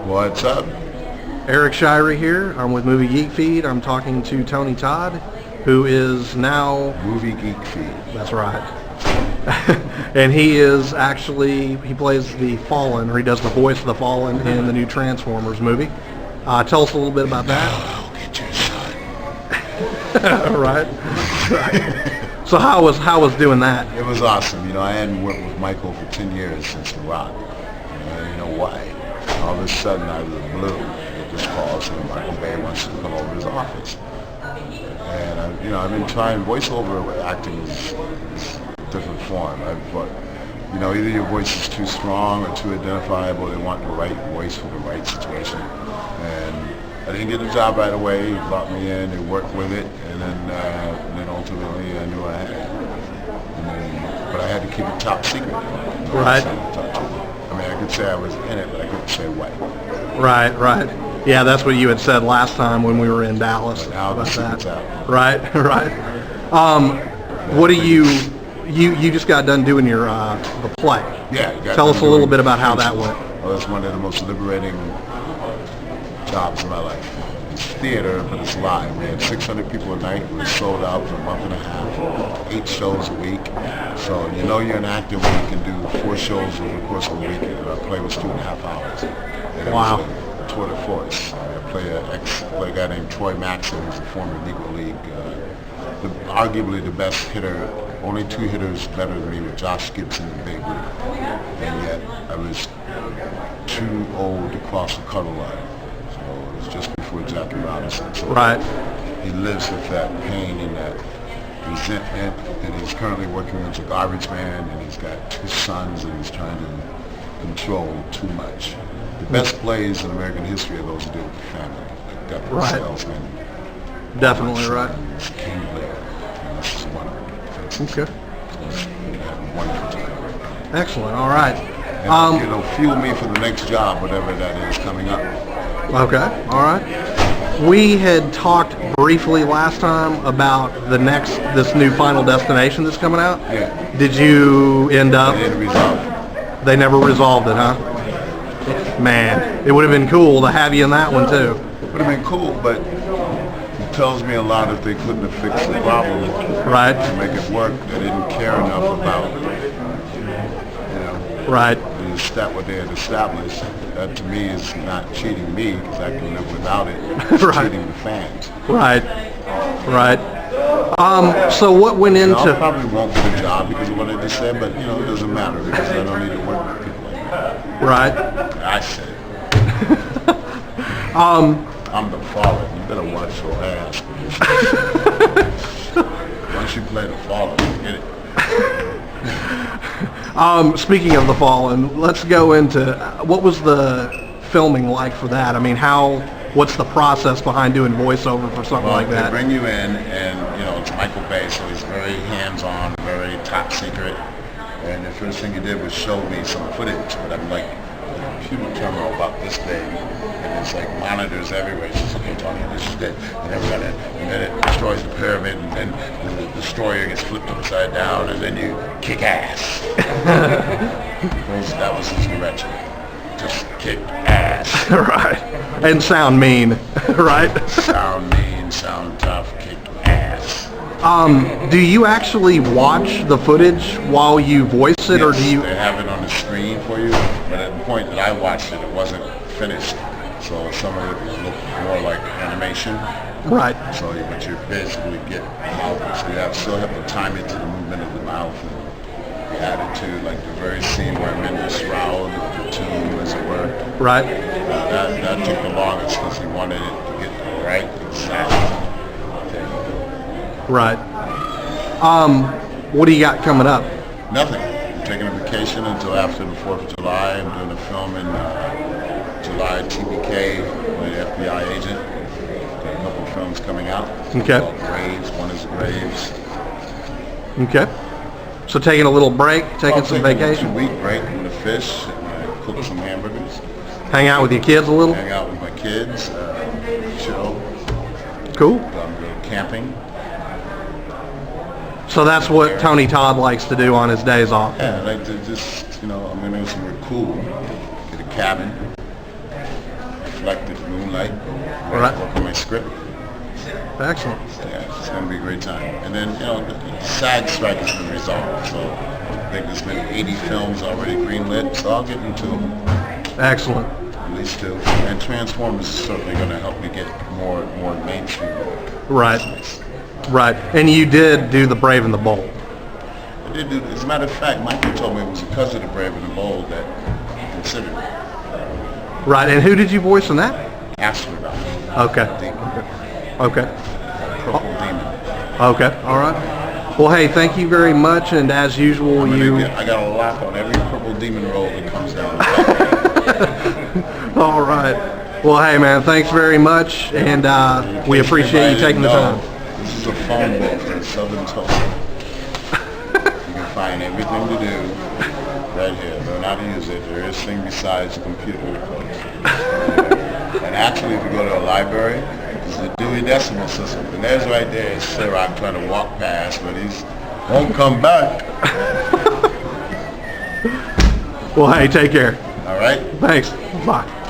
What's up? Eric Shirey here. I'm with Movie Geek Feed. I'm talking to Tony Todd, who is now... Movie Geek Feed. That's right. And he plays the Fallen, or he does the voice of the Fallen in the new Transformers movie. Tell us a little bit about that. I'll get your son. All right. So how was doing that? It was awesome. I hadn't worked with Michael for 10 years since The Rock. You know why? All of a sudden, out of the blue, it just calls and Michael Bay wants to come over to his office. And I've been trying. Voiceover acting is a different form. Either your voice is too strong or too identifiable. They want the right voice for the right situation. And I didn't get the job right away. He brought me in. They worked with it, and then ultimately I knew I had it. But I had to keep it top secret. Right. I could say I was in it, but I couldn't say what. Right. Yeah, that's what you had said last time when we were in Dallas about that. Out. Right. What do you just got done doing your the play? Yeah. Tell us a little bit about how that went. Well, that's one of the most liberating jobs of my life. It's theater, but it's live. We had 600 people a night. We were sold out for a month and a half, 8 shows a week. So you're an actor when you can do 4 shows over the course of a week. Our play was 2.5 hours. And wow. It was a tour de force. I play a guy named Troy Maxson, who's a former Negro League, arguably the best hitter. Only 2 hitters better than me were Josh Gibson and Babe Ruth. And yet I was too old to cross the cuddle line. So it was just before Jackie Robinson. So right. He lives with that pain and that resentment, and he's currently working as a garbage man, and he's got 2 sons, and he's trying to control too much. The best plays in American history are those who deal with the family. Like Definitely right. Salesman. Definitely right. King Lear. This is one of them. Okay. Wonderful time. Excellent. All right. And fuel me for the next job, whatever that is coming up. Okay. All right. We had talked briefly last time about this new Final Destination that's coming out. Yeah. Did you end up? They didn't resolve it. They never resolved it, huh? Man, it would have been cool to have you in that one too. It would have been cool, but it tells me a lot if they couldn't have fixed the problem. Right. To make it work, they didn't care enough about, right. What they had established. That to me is not cheating me because I can live without it. It's right. cheating the fans. Right. So what went into? I probably won't get a job because of what I just said, but it doesn't matter because I don't need to work with people like that. Right. I said it. I'm the Fallen. You better watch your ass. Once you play the Fallen, you get it. Speaking of the Fallen, let's go into what was the filming like for that? I mean, what's the process behind doing voiceover for something like that? They bring you in, and it's Michael Bay, so he's very hands-on, very top secret. And the first thing he did was show me some footage, but I'm like a computer terminal about this big, and there's like monitors everywhere. He says, "Okay, Tony, this is good," and then it destroys the pyramid, and then the destroyer gets flipped upside down, and then you kick ass. That was his direction. Just kick ass. Right. And sound mean, right? Sound mean, sound tough, kick ass. Do you actually watch the footage while you voice it, yes, or do you? They have it on the screen for you, but at the point that I watched it, it wasn't finished. So some of it looked more like animation. Right. So but you basically get mouth. So you still have to time it to the movement of the mouth and the attitude, like the very scene where I'm in the shroud, the tomb, as it were. Right. That took the longest because he wanted it to get the right exact thing. Right. What do you got coming up? Nothing. I'm taking a vacation until after the 4th of July. I'm doing a film in July, TBK, with an FBI agent. Got a couple of films coming out. Okay. Called Graves. One is Graves. Okay. So taking a little break, taking some vacation? A 2-week break with a fish, and cook some hamburgers. Hang out with your kids a little? Hang out with my kids, chill. Cool. Go camping. So that's what Tony Todd likes to do on his days off. Yeah, I like to just, I'm going to do somewhere cool. Get a cabin, reflected moonlight. All right. Work on my script. Excellent. Yeah, it's going to be a great time. And then, the SAG strike has been resolved, so I think there's been 80 films already greenlit, so I'll get into them, Excellent. at least 2. And Transformers is certainly going to help me get more mainstream. Right. Right. And you did do The Brave and the Bold. I did do, as a matter of fact, Michael told me it was because of The Brave and the Bold that he considered it. Right. And who did you voice in that? Astronaut. Okay. Demon. Okay. Purple Demon. Okay. All right. Well, hey, thank you very much. And as usual, I got a lock on every Purple Demon role that comes down. All right. Well, hey, man, thanks very much, and we appreciate you taking the time. This is a phone book in Southern Tulsa. You can find everything to do right here. Learn how to use it. There is thing besides a computer. And actually, if you go to a library, it's the Dewey Decimal System. And there's right there is Sirach trying to walk past, but he's won't come back. Well, hey, take care. All right? Thanks. Bye.